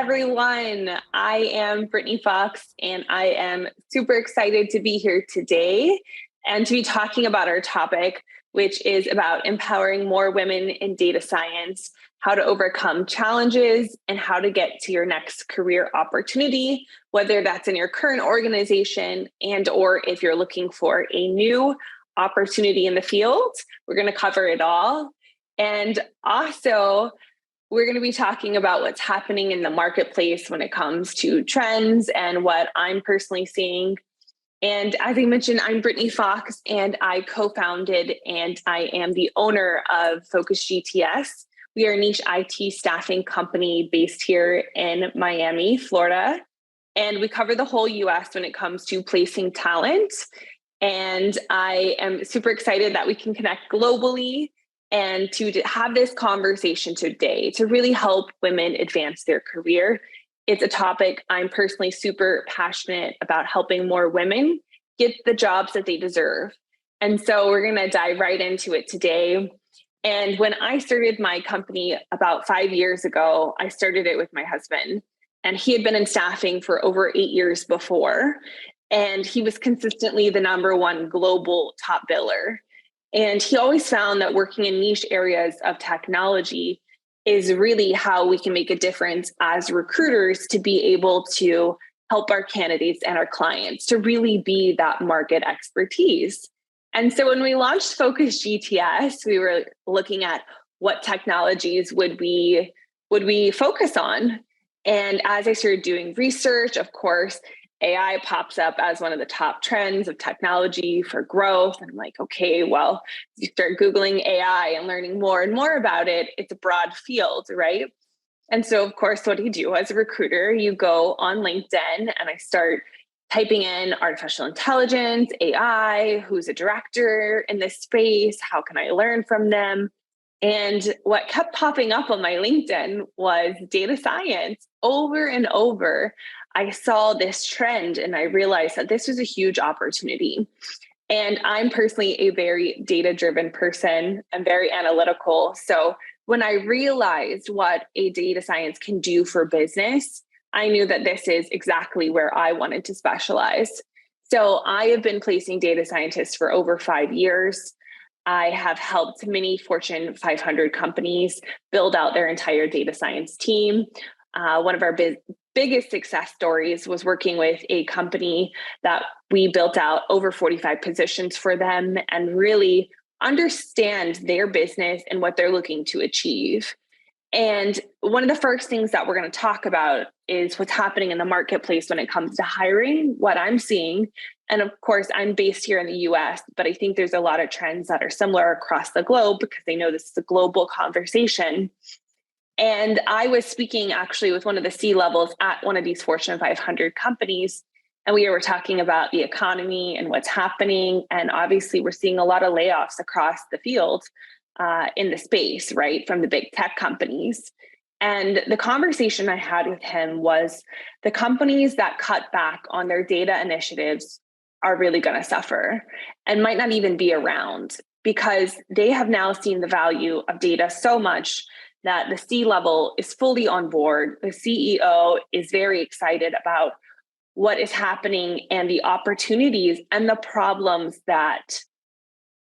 everyone. I am Brittany Fox, and I am super excited to be here today and to be talking about our topic, which is about empowering more women in data science, how to overcome challenges, and how to get to your next career opportunity, whether that's in your current organization or if you're looking for a new opportunity in the field. We're going to cover it all. And also, we're going to be talking about what's happening in the marketplace when it comes to trends and what I'm personally seeing. And as I mentioned, I'm Brittany Fox, and I co-founded and I am the owner of Focus GTS. We are a niche IT staffing company based here in Miami, Florida. And we cover the whole US when it comes to placing talent. And I am super excited that we can connect globally and to have this conversation today to really help women advance their career. It's a topic I'm personally super passionate about, helping more women get the jobs that they deserve. And so we're going to dive right into it today. And when I started my company about 5 years ago, I started it with my husband, and he had been in staffing for over 8 years before. And he was consistently the #1 global top biller. And he always found that working in niche areas of technology is really how we can make a difference as recruiters to be able to help our candidates and our clients to really be that market expertise. And so when we launched Focus GTS, we were looking at what technologies would we focus on. And as I started doing research, of course, AI pops up as one of the top trends of technology for growth. And I'm like, okay, well, you start Googling AI and learning more and more about it. It's a broad field, right? And so, of course, what do you do as a recruiter? You go on LinkedIn, and I start typing in artificial intelligence, AI, who's a director in this space, how can I learn from them? And what kept popping up on my LinkedIn was data science. Over and over, I saw this trend, and I realized that this was a huge opportunity. And I'm personally a very data-driven person. I'm very analytical. So when I realized what a data science can do for business, I knew that this is exactly where I wanted to specialize. So I have been placing data scientists for over 5 years. I have helped many Fortune 500 companies build out their entire data science team. One of our biggest success stories was working with a company that we built out over 45 positions for them and really understand their business and what they're looking to achieve. And one of the first things that we're going to talk about is what's happening in the marketplace when it comes to hiring, what I'm seeing. And of course, I'm based here in the US, but I think there's a lot of trends that are similar across the globe because they know this is a global conversation. And I was speaking actually with one of the C-levels at one of these Fortune 500 companies, and we were talking about the economy and what's happening. And obviously, we're seeing a lot of layoffs across the field in the space, right, from the big tech companies. And the conversation I had with him was the companies that cut back on their data initiatives are really going to suffer and might not even be around because they have now seen the value of data so much that the C-level is fully on board. The CEO is very excited about what is happening and the opportunities and the problems that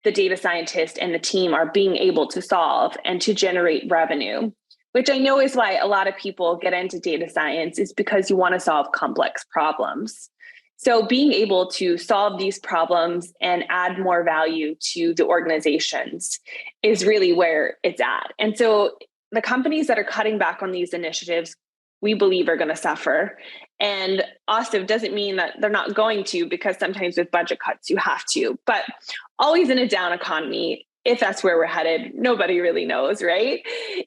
the data scientist and the team are being able to solve and to generate revenue, which I know is why a lot of people get into data science, is because you want to solve complex problems. So being able to solve these problems and add more value to the organizations is really where it's at. And so the companies that are cutting back on these initiatives, we believe are going to suffer. And also doesn't mean that they're not going to, because sometimes with budget cuts, you have to. But always in a down economy, if that's where we're headed, nobody really knows, right?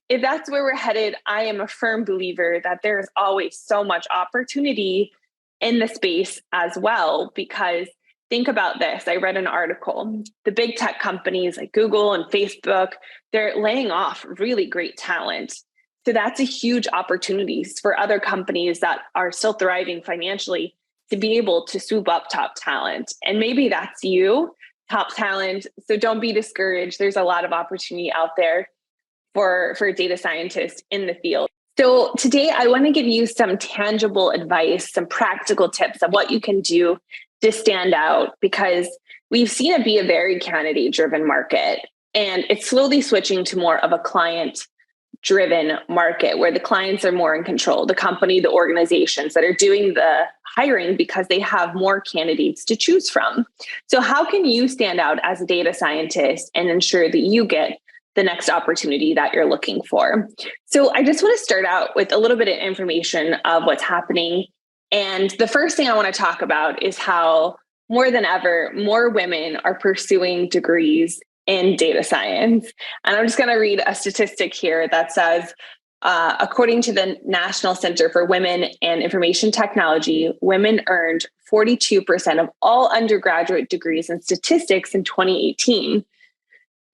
If that's where we're headed, I am a firm believer that there's always so much opportunity in the space as well, because think about this. I read an article. The big tech companies like Google and Facebook, they're laying off really great talent. So that's a huge opportunity for other companies that are still thriving financially to be able to swoop up top talent. And maybe that's you, top talent. So don't be discouraged. There's a lot of opportunity out there for data scientists in the field. So today I want to give you some tangible advice, some practical tips of what you can do to stand out, because we've seen it be a very candidate driven market, and it's slowly switching to more of a client driven market where the clients are more in control, the company, the organizations that are doing the hiring because they have more candidates to choose from. So how can you stand out as a data scientist and ensure that you get the next opportunity that you're looking for? So I just want to start out with a little bit of information of what's happening. And the first thing I want to talk about is how more than ever, more women are pursuing degrees in data science. And I'm just going to read a statistic here that says, according to the National Center for Women and Information Technology, women earned 42% of all undergraduate degrees in statistics in 2018.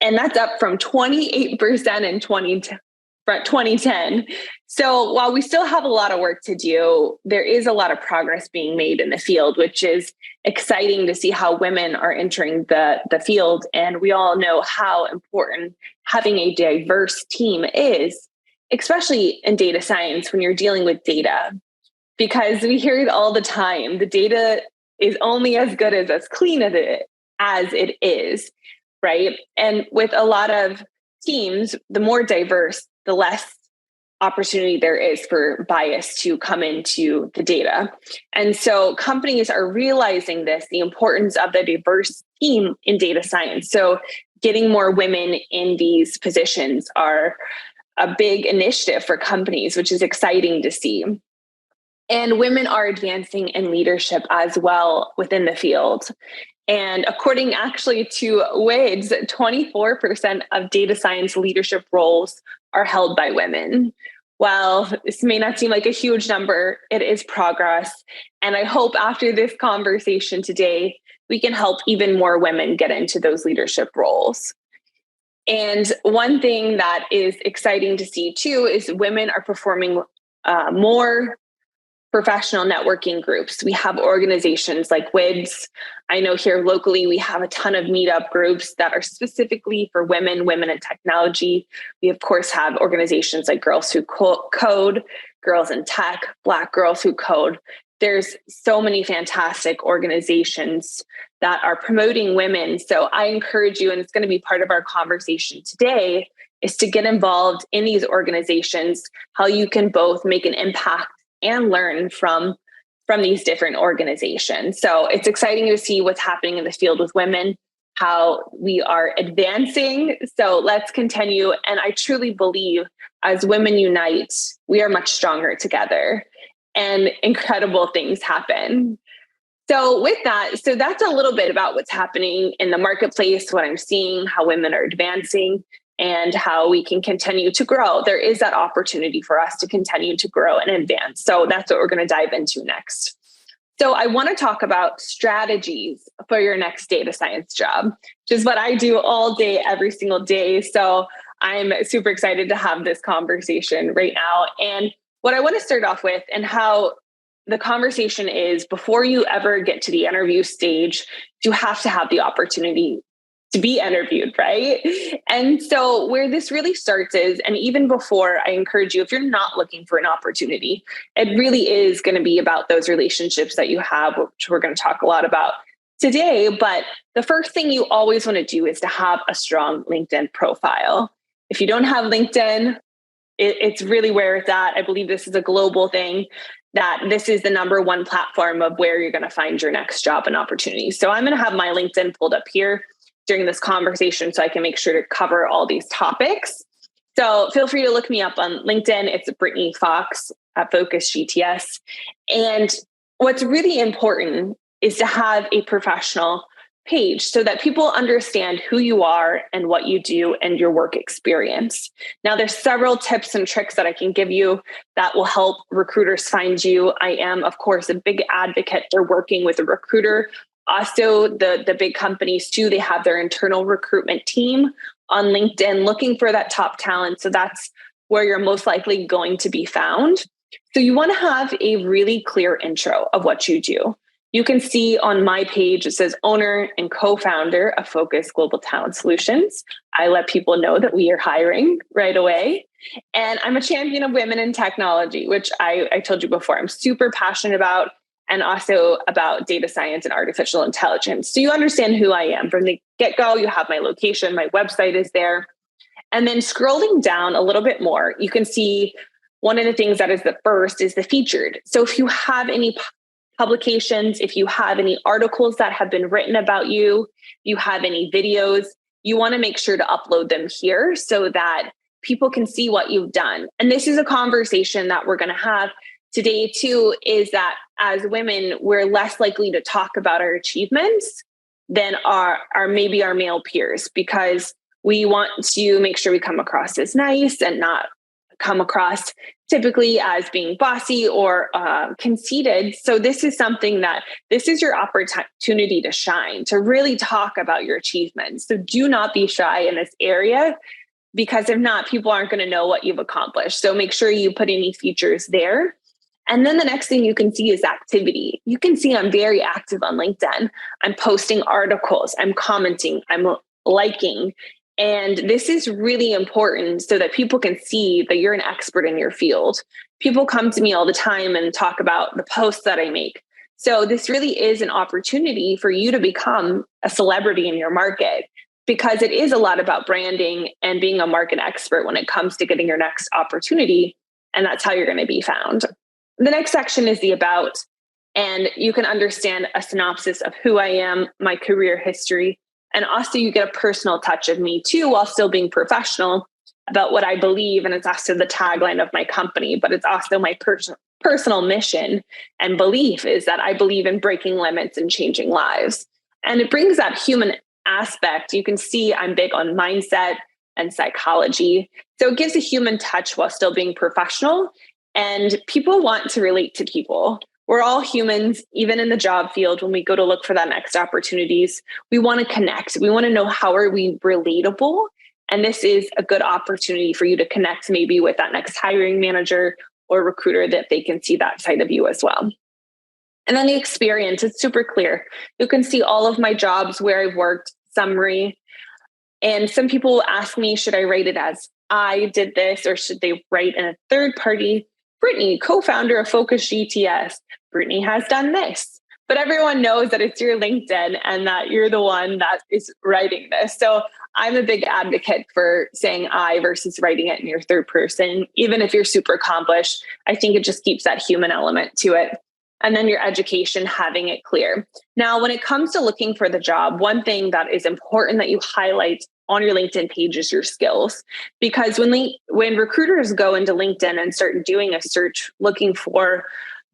And that's up from 28% in 2010. So while we still have a lot of work to do, there is a lot of progress being made in the field, which is exciting to see how women are entering the field. And we all know how important having a diverse team is, especially in data science when you're dealing with data, because we hear it all the time. The data is only as good as clean as it is, right? And with a lot of teams, the more diverse, the less opportunity there is for bias to come into the data. And so companies are realizing this, the importance of the diverse team in data science. So getting more women in these positions are a big initiative for companies, which is exciting to see. And women are advancing in leadership as well within the field. And according actually to WIDS, 24% of data science leadership roles are held by women. While this may not seem like a huge number, it is progress. And I hope after this conversation today, we can help even more women get into those leadership roles. And one thing that is exciting to see too is women are performing more professional networking groups. We have organizations like WIDS. I know here locally, we have a ton of meetup groups that are specifically for women in technology. We, of course, have organizations like Girls Who Code, Girls in Tech, Black Girls Who Code. There's so many fantastic organizations that are promoting women. So I encourage you, and it's going to be part of our conversation today, is to get involved in these organizations, how you can both make an impact and learn from these different organizations. So it's exciting to see what's happening in the field with women, how we are advancing. So let's continue. And I truly believe as women unite, we are much stronger together and incredible things happen. So with that, so that's a little bit about what's happening in the marketplace, what I'm seeing, how women are advancing, and how we can continue to grow. There is that opportunity for us to continue to grow and advance. So that's what we're going to dive into next. So I want to talk about strategies for your next data science job, which is what I do all day, every single day. So I'm super excited to have this conversation right now. And what I want to start off with, and how the conversation is, before you ever get to the interview stage, you have to have the opportunity to be interviewed, right? And so where this really starts is, and even before, I encourage you, if you're not looking for an opportunity, it really is going to be about those relationships that you have, which we're going to talk a lot about today. But the first thing you always want to do is to have a strong LinkedIn profile. If you don't have LinkedIn, it's really where it's at. I believe this is a global thing, that this is the number one platform of where you're going to find your next job and opportunity. So I'm going to have my LinkedIn pulled up here during this conversation so I can make sure to cover all these topics. So feel free to look me up on LinkedIn. It's Brittany Fox at Focus GTS. And what's really important is to have a professional page so that people understand who you are and what you do and your work experience. Now, there's several tips and tricks that I can give you that will help recruiters find you. I am, of course, a big advocate for working with a recruiter. Also, the big companies too, they have their internal recruitment team on LinkedIn looking for that top talent. So that's where you're most likely going to be found. So you want to have a really clear intro of what you do. You can see on my page, it says owner and co-founder of Focus Global Talent Solutions. I let people know that we are hiring right away. And I'm a champion of women in technology, which I told you before, I'm super passionate about, and also about data science and artificial intelligence. So you understand who I am from the get-go. You have my location, my website is there. And then scrolling down a little bit more, you can see one of the things that is the first is the featured. So if you have any publications, if you have any articles that have been written about you, if you have any videos, you want to make sure to upload them here so that people can see what you've done. And this is a conversation that we're going to have today too, is that as women, we're less likely to talk about our achievements than our maybe our male peers, because we want to make sure we come across as nice and not come across typically as being bossy or conceited. So this is something that this is your opportunity to shine, to really talk about your achievements. So do not be shy in this area, because if not, people aren't going to know what you've accomplished. So make sure you put any features there. And then the next thing you can see is activity. You can see I'm very active on LinkedIn. I'm posting articles, I'm commenting, I'm liking. And this is really important so that people can see that you're an expert in your field. People come to me all the time and talk about the posts that I make. So this really is an opportunity for you to become a celebrity in your market, because it is a lot about branding and being a market expert when it comes to getting your next opportunity. And that's how you're going to be found. The next section is the about, and you can understand a synopsis of who I am, my career history, and also you get a personal touch of me too, while still being professional about what I believe. And it's also the tagline of my company, but it's also my personal mission and belief is that I believe in breaking limits and changing lives. And it brings that human aspect. You can see I'm big on mindset and psychology. So it gives a human touch while still being professional. And people want to relate to people. We're all humans, even in the job field, when we go to look for that next opportunities, we want to connect. We want to know how are we relatable? And this is a good opportunity for you to connect maybe with that next hiring manager or recruiter, that they can see that side of you as well. And then the experience, it's super clear. You can see all of my jobs, where I've worked, summary. And some people will ask me, should I rate it as I did this, or should they write in a third party? Brittany, co-founder of Focus GTS. Brittany has done this. But everyone knows that it's your LinkedIn and that you're the one that is writing this. So I'm a big advocate for saying I versus writing it in your third person. Even if you're super accomplished, I think it just keeps that human element to it. And then your education, having it clear. Now, when it comes to looking for the job, one thing that is important that you highlight on your LinkedIn page is your skills. Because when recruiters go into LinkedIn and start doing a search looking for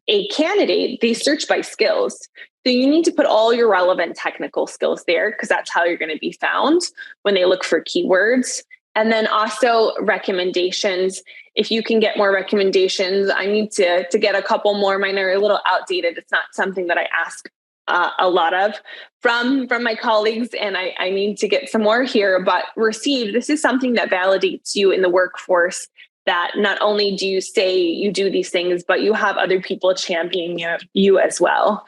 a candidate, they search by skills. So you need to put all your relevant technical skills there, because that's how you're going to be found when they look for keywords. And then also recommendations. If you can get more recommendations, I need to get a couple more. Mine are a little outdated. It's not something that I ask a lot of from my colleagues, and I need to get some more here. But received, this is something that validates you in the workforce, that not only do you say you do these things, but you have other people championing you as well.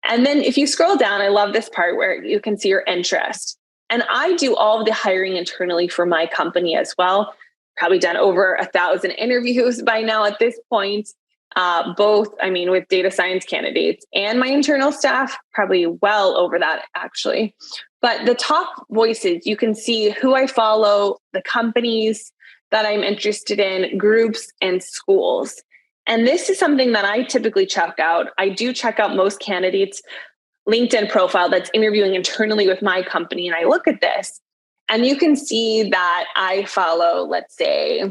And then if you scroll down, I love this part where you can see your interest. And I do all of the hiring internally for my company as well. Probably done over 1,000 interviews by now at this point. With data science candidates and my internal staff, probably well over that actually. But the top voices, you can see who I follow, the companies that I'm interested in, groups and schools. And this is something that I typically check out. I do check out most candidates' LinkedIn profile that's interviewing internally with my company. And I look at this and you can see that I follow, let's say,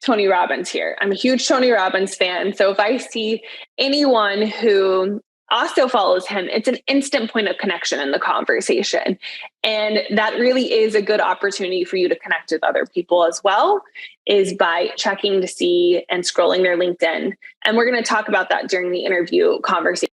Tony Robbins here. I'm a huge Tony Robbins fan. So if I see anyone who also follows him, it's an instant point of connection in the conversation. And that really is a good opportunity for you to connect with other people as well, is by checking to see and scrolling their LinkedIn. And we're going to talk about that during the interview conversation.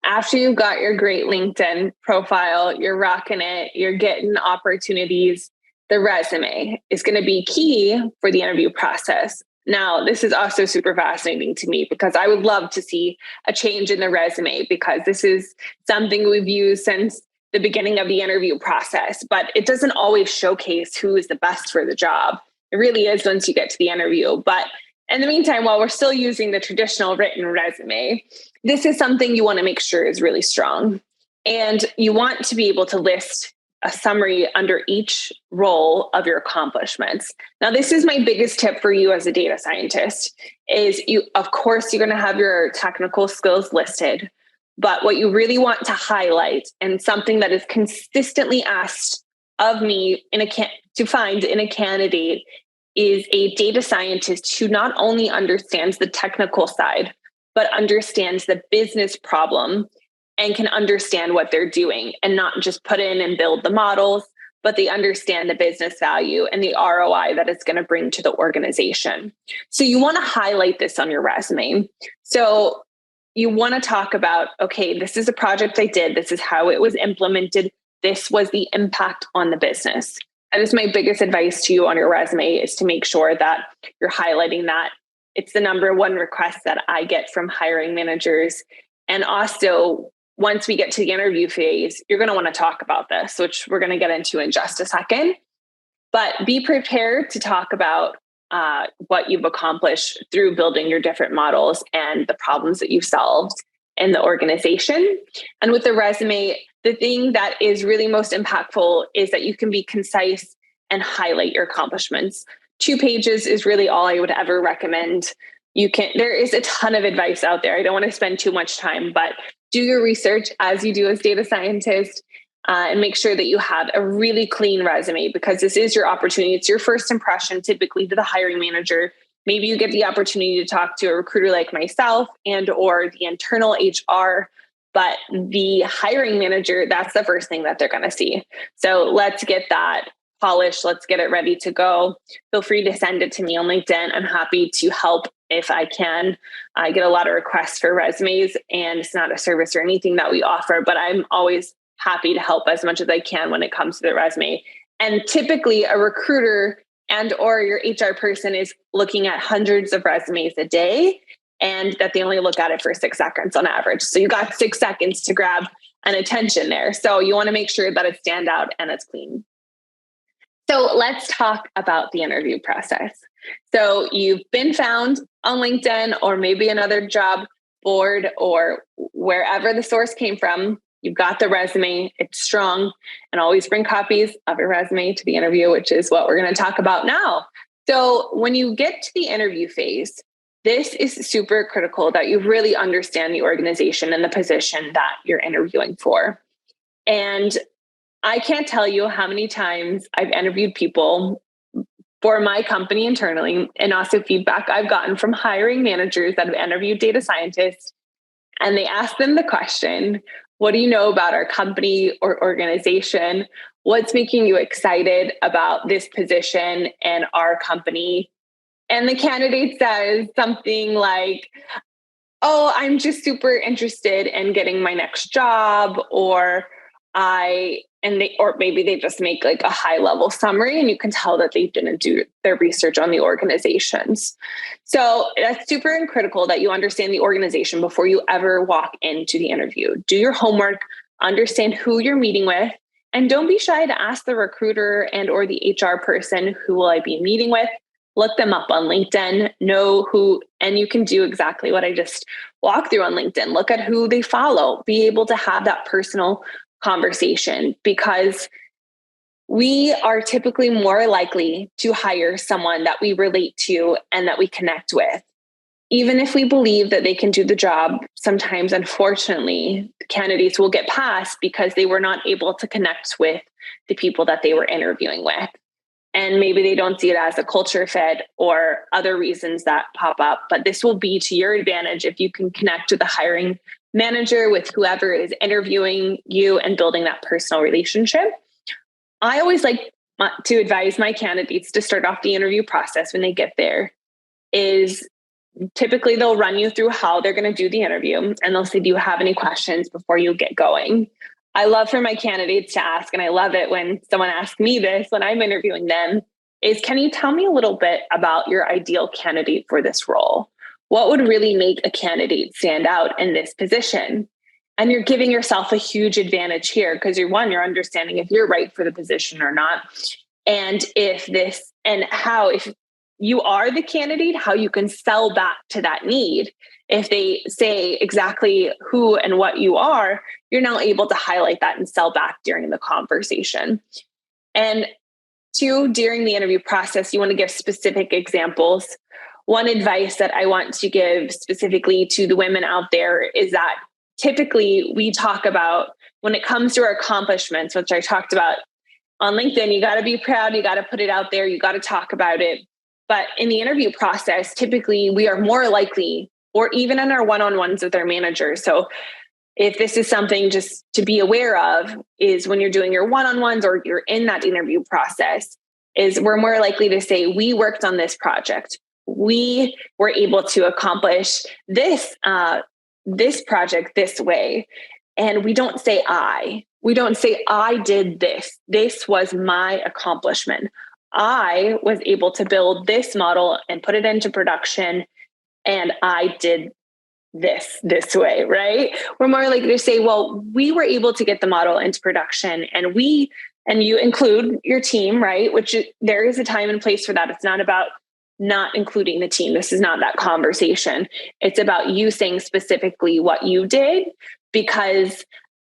After you've got your great LinkedIn profile, you're rocking it, you're getting opportunities, the resume is going to be key for the interview process. Now, this is also super fascinating to me, because I would love to see a change in the resume, because this is something we've used since the beginning of the interview process, but it doesn't always showcase who is the best for the job. It really is once you get to the interview. But in the meantime, while we're still using the traditional written resume, this is something you want to make sure is really strong. And you want to be able to list a summary under each role of your accomplishments. Now, this is my biggest tip for you as a data scientist is of course, you're going to have your technical skills listed, but what you really want to highlight and something that is consistently asked of me to find in a candidate is a data scientist who not only understands the technical side, but understands the business problem and can understand what they're doing and not just put in and build the models, but they understand the business value and the ROI that it's going to bring to the organization. So you want to highlight this on your resume. So you want to talk about, okay, this is a project I did. This is how it was implemented. This was the impact on the business. That is my biggest advice to you on your resume is to make sure that you're highlighting that. It's the number one request that I get from hiring managers. And also, once we get to the interview phase, you're going to want to talk about this, which we're going to get into in just a second. But be prepared to talk about what you've accomplished through building your different models and the problems that you've solved in the organization. And with the resume, the thing that is really most impactful is that you can be concise and highlight your accomplishments. 2 pages is really all I would ever recommend. There is a ton of advice out there. I don't want to spend too much time, but do your research as you do as data scientists and make sure that you have a really clean resume because this is your opportunity. It's your first impression typically to the hiring manager. Maybe you get the opportunity to talk to a recruiter like myself and or the internal HR, but the hiring manager, that's the first thing that they're going to see. So let's get that polished. Let's get it ready to go. Feel free to send it to me on LinkedIn. I'm happy to help if I can. I get a lot of requests for resumes and it's not a service or anything that we offer, but I'm always happy to help as much as I can when it comes to the resume. And typically a recruiter and or your HR person is looking at hundreds of resumes a day and that they only look at it for 6 seconds on average. So you got 6 seconds to grab an attention there. So you want to make sure that it's stand out and it's clean. So let's talk about the interview process. So you've been found on LinkedIn or maybe another job board or wherever the source came from. You've got the resume, it's strong, and always bring copies of your resume to the interview, which is what we're going to talk about now. So when you get to the interview phase, this is super critical that you really understand the organization and the position that you're interviewing for. And I can't tell you how many times I've interviewed people for my company internally and also feedback I've gotten from hiring managers that have interviewed data scientists. And they ask them the question, what do you know about our company or organization? What's making you excited about this position and our company? And the candidate says something like, oh, I'm just super interested in getting my next job, or maybe they just make like a high level summary and you can tell that they didn't do their research on the organizations. So that's super critical that you understand the organization before you ever walk into the interview. Do your homework, understand who you're meeting with, and don't be shy to ask the recruiter and or the HR person, who will I be meeting with? Look them up on LinkedIn, know who, and you can do exactly what I just walked through on LinkedIn. Look at who they follow, be able to have that personal conversation, because we are typically more likely to hire someone that we relate to and that we connect with. Even if we believe that they can do the job, sometimes, unfortunately, candidates will get passed because they were not able to connect with the people that they were interviewing with. And maybe they don't see it as a culture fit or other reasons that pop up, but this will be to your advantage if you can connect with the hiring manager, with whoever is interviewing you, and building that personal relationship. I always like to advise my candidates to start off the interview process when they get there is typically they'll run you through how they're going to do the interview and they'll say, do you have any questions before you get going? I love for my candidates to ask, and I love it when someone asks me this when I'm interviewing them, is can you tell me a little bit about your ideal candidate for this role? What would really make a candidate stand out in this position? And you're giving yourself a huge advantage here because you're understanding if you're right for the position or not. And if you are the candidate, how you can sell back to that need. If they say exactly who and what you are, you're now able to highlight that and sell back during the conversation. And two, during the interview process, you want to give specific examples. One advice that I want to give specifically to the women out there is that typically we talk about, when it comes to our accomplishments, which I talked about on LinkedIn, you got to be proud, you got to put it out there, you got to talk about it. But in the interview process, typically we are more likely, or even in our one-on-ones with our managers. So if this is something just to be aware of, is when you're doing your one-on-ones or you're in that interview process, is we're more likely to say, we worked on this project. We were able to accomplish this project this way. And we don't say I. We don't say, I did this. This was my accomplishment. I was able to build this model and put it into production, and I did this way, right? We're more likely to say, well, we were able to get the model into production, and you include your team, right? Which there is a time and place for that. It's not about not including the team. This is not that conversation. It's about you saying specifically what you did, because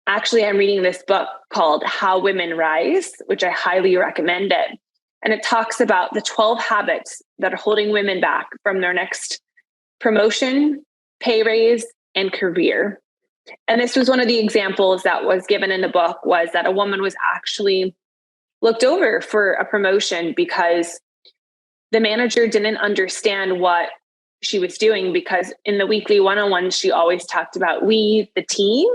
actually I'm reading this book called How Women Rise, which I highly recommend it. And it talks about the 12 habits that are holding women back from their next promotion, pay raise, and career. And this was one of the examples that was given in the book, was that a woman was actually looked over for a promotion because the manager didn't understand what she was doing, because in the weekly one-on-one, she always talked about we, the team.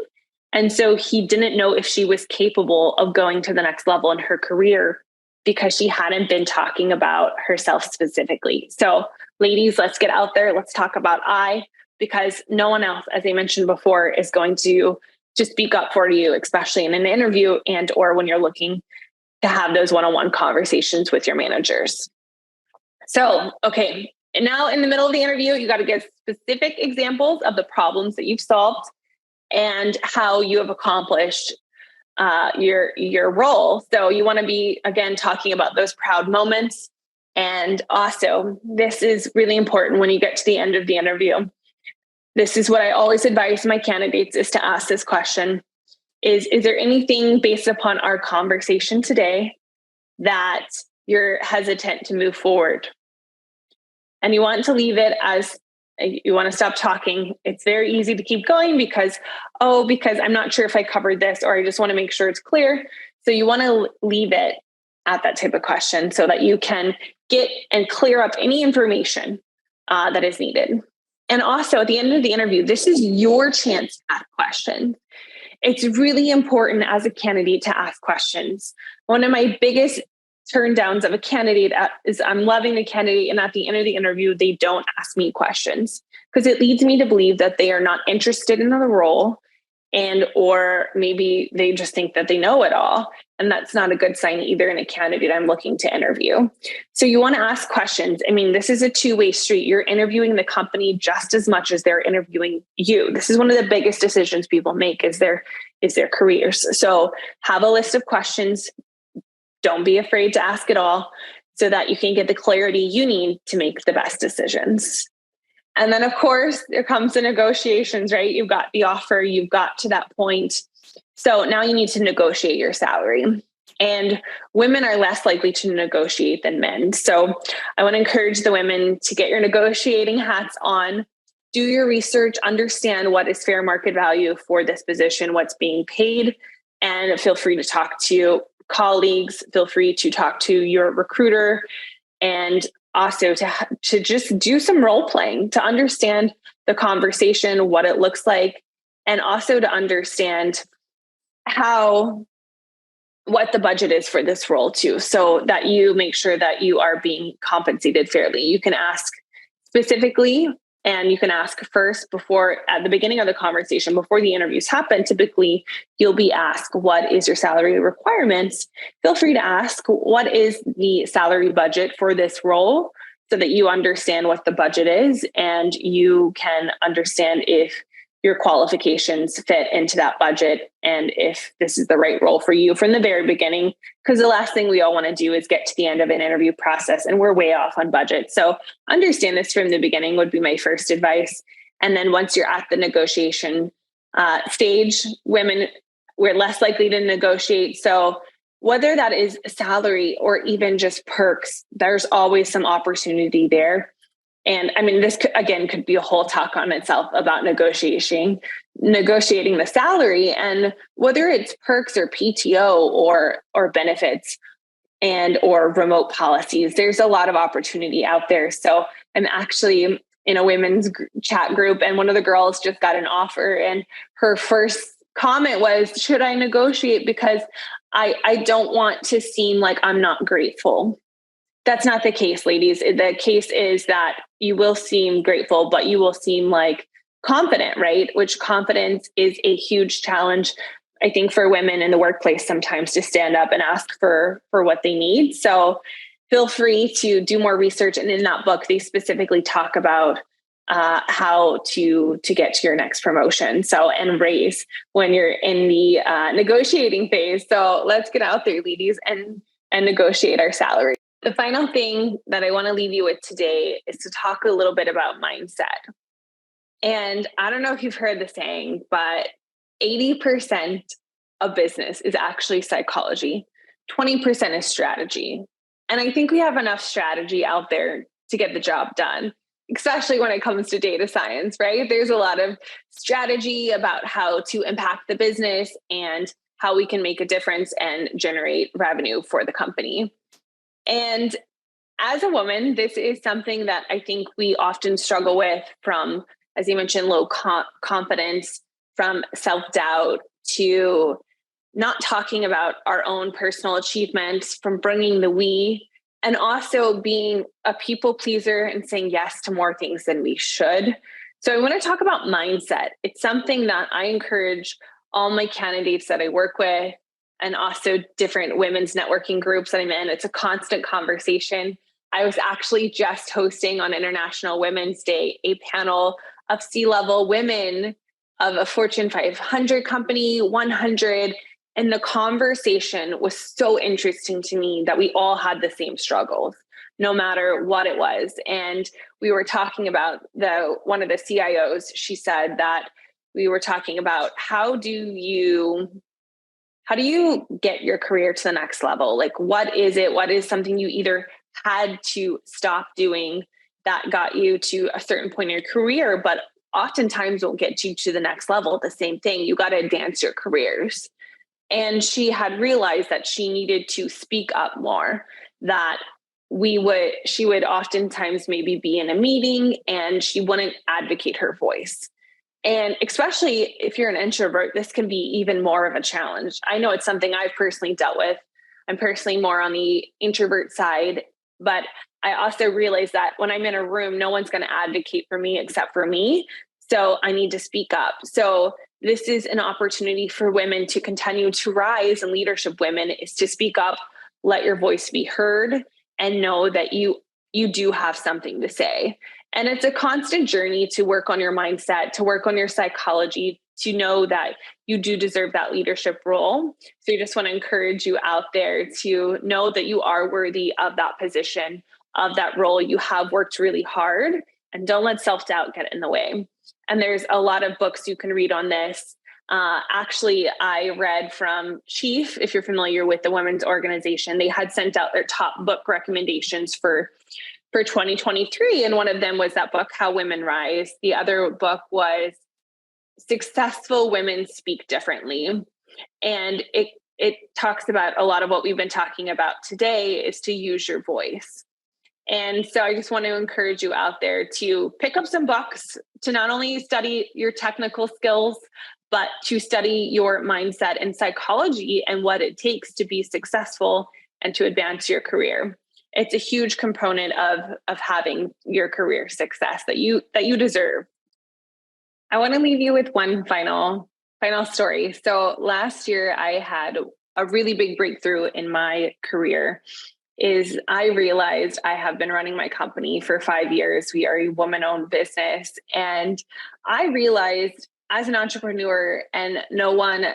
And so he didn't know if she was capable of going to the next level in her career because she hadn't been talking about herself specifically. So ladies, let's get out there. Let's talk about I, because no one else, as I mentioned before, is going to speak up for you, especially in an interview and or when you're looking to have those one-on-one conversations with your managers. So, okay, and now in the middle of the interview, you got to give specific examples of the problems that you've solved and how you have accomplished your role. So you want to be, again, talking about those proud moments. And also, this is really important when you get to the end of the interview. This is what I always advise my candidates, is to ask this question. Is there anything based upon our conversation today that you're hesitant to move forward? And you want to leave it as, you want to stop talking. It's very easy to keep going because I'm not sure if I covered this, or I just want to make sure it's clear. So you want to leave it at that type of question so that you can get and clear up any information that is needed. And also at the end of the interview, this is your chance to ask questions. It's really important as a candidate to ask questions. One of my biggest turn downs of a candidate is I'm loving the candidate, and at the end of the interview, they don't ask me questions, because it leads me to believe that they are not interested in the role, and or maybe they just think that they know it all. And that's not a good sign either in a candidate I'm looking to interview. So you want to ask questions. I mean, this is a two-way street. You're interviewing the company just as much as they're interviewing you. This is one of the biggest decisions people make, is their careers. So have a list of questions. Don't be afraid to ask it all, so that you can get the clarity you need to make the best decisions. And then, of course, there comes the negotiations, right? You've got the offer, you've got to that point. So now you need to negotiate your salary. And women are less likely to negotiate than men. So I want to encourage the women to get your negotiating hats on, do your research, understand what is fair market value for this position, what's being paid, and feel free to talk to colleagues, feel free to talk to your recruiter, and also to just do some role playing to understand the conversation, what it looks like, and also to understand what the budget is for this role too, so that you make sure that you are being compensated fairly. You can ask specifically, and you can ask first at the beginning of the conversation, before the interviews happen. Typically, you'll be asked, what is your salary requirements? Feel free to ask, what is the salary budget for this role, so that you understand what the budget is, and you can understand if your qualifications fit into that budget and if this is the right role for you from the very beginning. Because the last thing we all want to do is get to the end of an interview process and we're way off on budget. So understand this from the beginning would be my first advice. And then once you're at the negotiation stage, women, we're less likely to negotiate. So whether that is salary or even just perks, there's always some opportunity there. And I mean, this again could be a whole talk on itself about negotiating the salary, and whether it's perks or PTO or benefits and or remote policies. There's a lot of opportunity out there. So I'm actually in a women's chat group, and one of the girls just got an offer, and her first comment was, "Should I negotiate? Because I don't want to seem like I'm not grateful." That's not the case, ladies. The case is that you will seem grateful, but you will seem like confident, right? Which confidence is a huge challenge, I think, for women in the workplace sometimes to stand up and ask for what they need. So feel free to do more research. And in that book, they specifically talk about how to get to your next promotion. So, and raise when you're in the negotiating phase. So let's get out there, ladies, and negotiate our salary. The final thing that I want to leave you with today is to talk a little bit about mindset. And I don't know if you've heard the saying, but 80% of business is actually psychology, 20% is strategy. And I think we have enough strategy out there to get the job done, especially when it comes to data science, right? There's a lot of strategy about how to impact the business and how we can make a difference and generate revenue for the company. And as a woman, this is something that I think we often struggle with, from, as you mentioned, low confidence, from self-doubt to not talking about our own personal achievements, from bringing the we, and also being a people pleaser and saying yes to more things than we should. So I want to talk about mindset. It's something that I encourage all my candidates that I work with, and also different women's networking groups that I'm in. It's a constant conversation. I was actually just hosting on International Women's Day a panel of C-level women of a Fortune 500 company, 100. And the conversation was so interesting to me that we all had the same struggles, no matter what it was. And we were talking about one of the CIOs, she said that we were talking about how do you get your career to the next level? Like, what is it? What is something you either had to stop doing that got you to a certain point in your career, but oftentimes will get you to the next level? The same thing, you got to advance your careers. And she had realized that she needed to speak up more, that she would oftentimes maybe be in a meeting and she wouldn't advocate her voice. And especially if you're an introvert, this can be even more of a challenge. I know it's something I've personally dealt with. I'm personally more on the introvert side, but I also realize that when I'm in a room, no one's going to advocate for me except for me. So I need to speak up. So this is an opportunity for women to continue to rise, and leadership women, is to speak up, let your voice be heard, and know that you do have something to say. And it's a constant journey to work on your mindset, to work on your psychology, to know that you do deserve that leadership role. So I just want to encourage you out there to know that you are worthy of that position, of that role. You have worked really hard, and don't let self-doubt get in the way. And there's a lot of books you can read on this. Actually, I read from Chief, if you're familiar with the women's organization. They had sent out their top book recommendations for 2023. And one of them was that book, How Women Rise. The other book was Successful Women Speak Differently. And it talks about a lot of what we've been talking about today, is to use your voice. And so I just want to encourage you out there to pick up some books, to not only study your technical skills, but to study your mindset and psychology and what it takes to be successful and to advance your career. It's a huge component of having your career success that you deserve. I want to leave you with one final story. So last year I had a really big breakthrough in my career. Is I realized I have been running my company for 5 years. We are a woman-owned business. And I realized as an entrepreneur and no one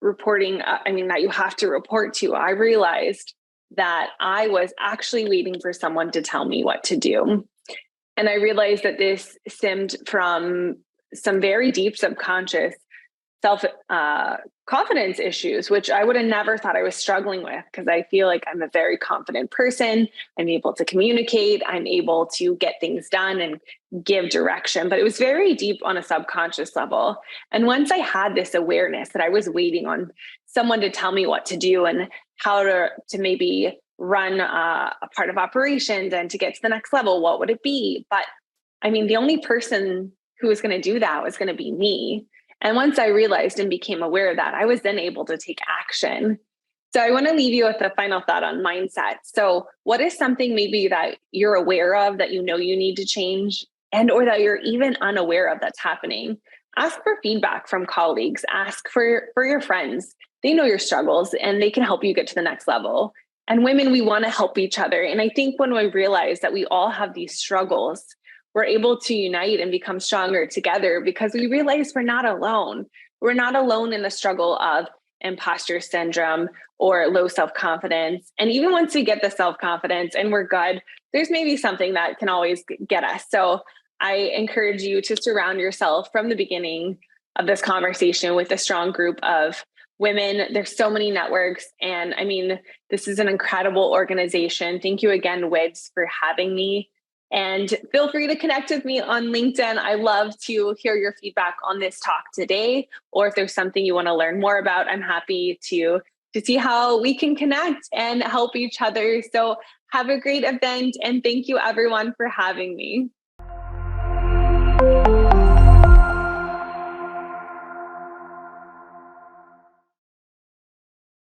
reporting, that you have to report to, I realized that I was actually waiting for someone to tell me what to do. And I realized that this stemmed from some very deep subconscious self confidence issues, which I would have never thought I was struggling with, because I feel like I'm a very confident person. I'm able to communicate. I'm able to get things done and give direction. But it was very deep on a subconscious level. And once I had this awareness that I was waiting on someone to tell me what to do and how to maybe run a part of operations and to get to the next level, what would it be? But the only person who was going to do that was going to be me. And once I realized and became aware of that, I was then able to take action. So I want to leave you with a final thought on mindset. So what is something maybe that you're aware of that you know you need to change, and or that you're even unaware of that's happening? Ask for feedback from colleagues. Ask for your friends. They know your struggles and they can help you get to the next level. And women, we want to help each other. And I think when we realize that we all have these struggles, we're able to unite and become stronger together, because we realize we're not alone. We're not alone in the struggle of imposter syndrome or low self-confidence. And even once we get the self-confidence and we're good, there's maybe something that can always get us. So I encourage you to surround yourself from the beginning of this conversation with a strong group of women. There's so many networks. And this is an incredible organization. Thank you again, WIDS, for having me. And feel free to connect with me on LinkedIn. I love to hear your feedback on this talk today, or if there's something you want to learn more about, I'm happy to see how we can connect and help each other. So have a great event, and thank you everyone for having me.